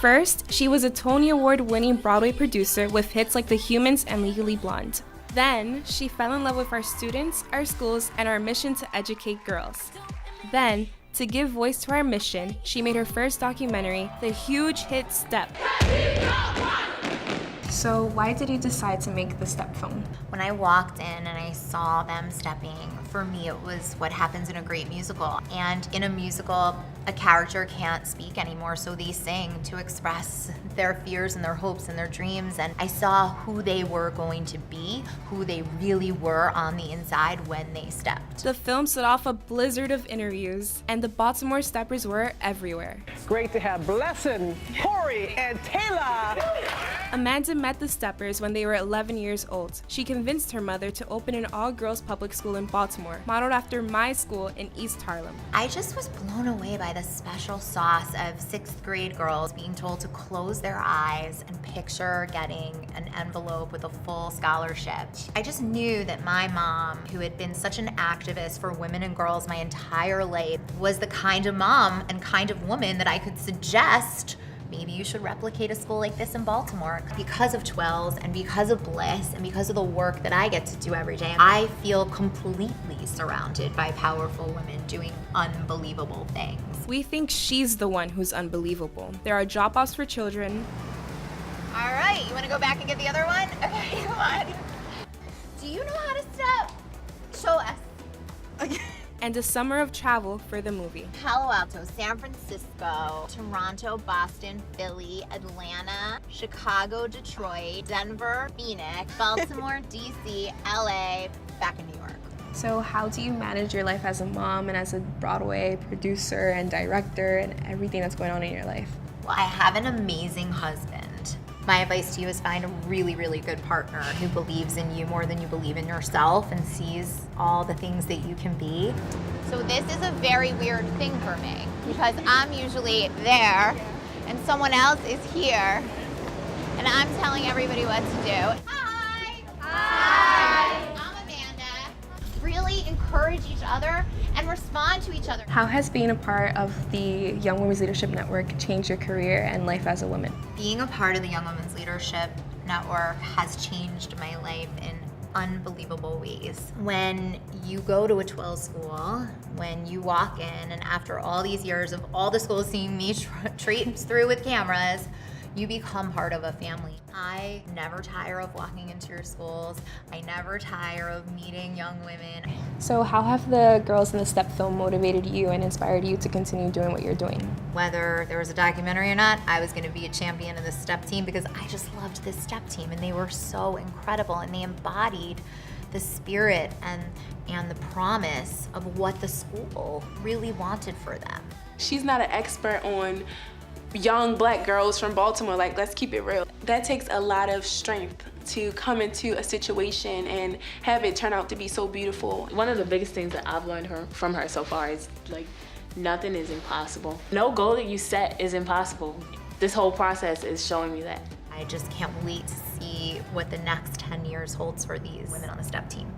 First, she was a Tony Award-winning Broadway producer with hits like The Humans and Legally Blonde. Then, she fell in love with our students, our schools, and our mission to educate girls. Then, to give voice to our mission, she made her first documentary, the huge hit Step. So why did you decide to make the Step film? When I walked in and I saw them stepping, for me it was what happens in a great musical. And in a musical, a character can't speak anymore, so they sing to express their fears and their hopes and their dreams. And I saw who they were going to be, who they really were on the inside when they stepped. The film set off a blizzard of interviews, and the Baltimore Steppers were everywhere. It's great to have Blessing, Corey, and Taylor. Amanda met the Steppers when they were 11 years old. She convinced her mother to open an all-girls public school in Baltimore, modeled after my school in East Harlem. I just was blown away by the special sauce of 6th grade girls being told to close their eyes and picture getting an envelope with a full scholarship. I just knew that my mom, who had been such an activist for women and girls my entire life, was the kind of mom and kind of woman that I could suggest maybe you should replicate a school like this in Baltimore. Because of TYWLS and because of Bliss and because of the work that I get to do every day, I feel completely surrounded by powerful women doing unbelievable things. We think she's the one who's unbelievable. There are drop-offs for children. All right, you wanna go back and get the other one? Okay, come on. Do you know how to step? Show us. Okay. And a summer of travel for the movie. Palo Alto, San Francisco, Toronto, Boston, Philly, Atlanta, Chicago, Detroit, Denver, Phoenix, Baltimore, DC, LA, back in New York. So how do you manage your life as a mom and as a Broadway producer and director and everything that's going on in your life? Well, I have an amazing husband. My advice to you is find a really, really good partner who believes in you more than you believe in yourself and sees all the things that you can be. So this is a very weird thing for me because I'm usually there and someone else is here and I'm telling everybody what to do. Hi! Hi! I'm Amanda. Really encourage each other and respond to each other. How has being a part of the Young Women's Leadership Network changed your career and life as a woman? Being a part of the Young Women's Leadership Network has changed my life in unbelievable ways. When you go to a TYWLS school, when you walk in, and after all these years of all the schools seeing me traipse through with cameras, you become part of a family. I never tire of walking into your schools. I never tire of meeting young women. So how have the girls in the Step film motivated you and inspired you to continue doing what you're doing? Whether there was a documentary or not, I was gonna be a champion of the Step team because I just loved this Step team and they were so incredible and they embodied the spirit and the promise of what the school really wanted for them. She's not an expert on young black girls from Baltimore, like, let's keep it real. That takes a lot of strength to come into a situation and have it turn out to be so beautiful. One of the biggest things that I've learned from her so far is like, nothing is impossible. No goal that you set is impossible. This whole process is showing me that. I just can't wait to see what the next 10 years holds for these women on the Step team.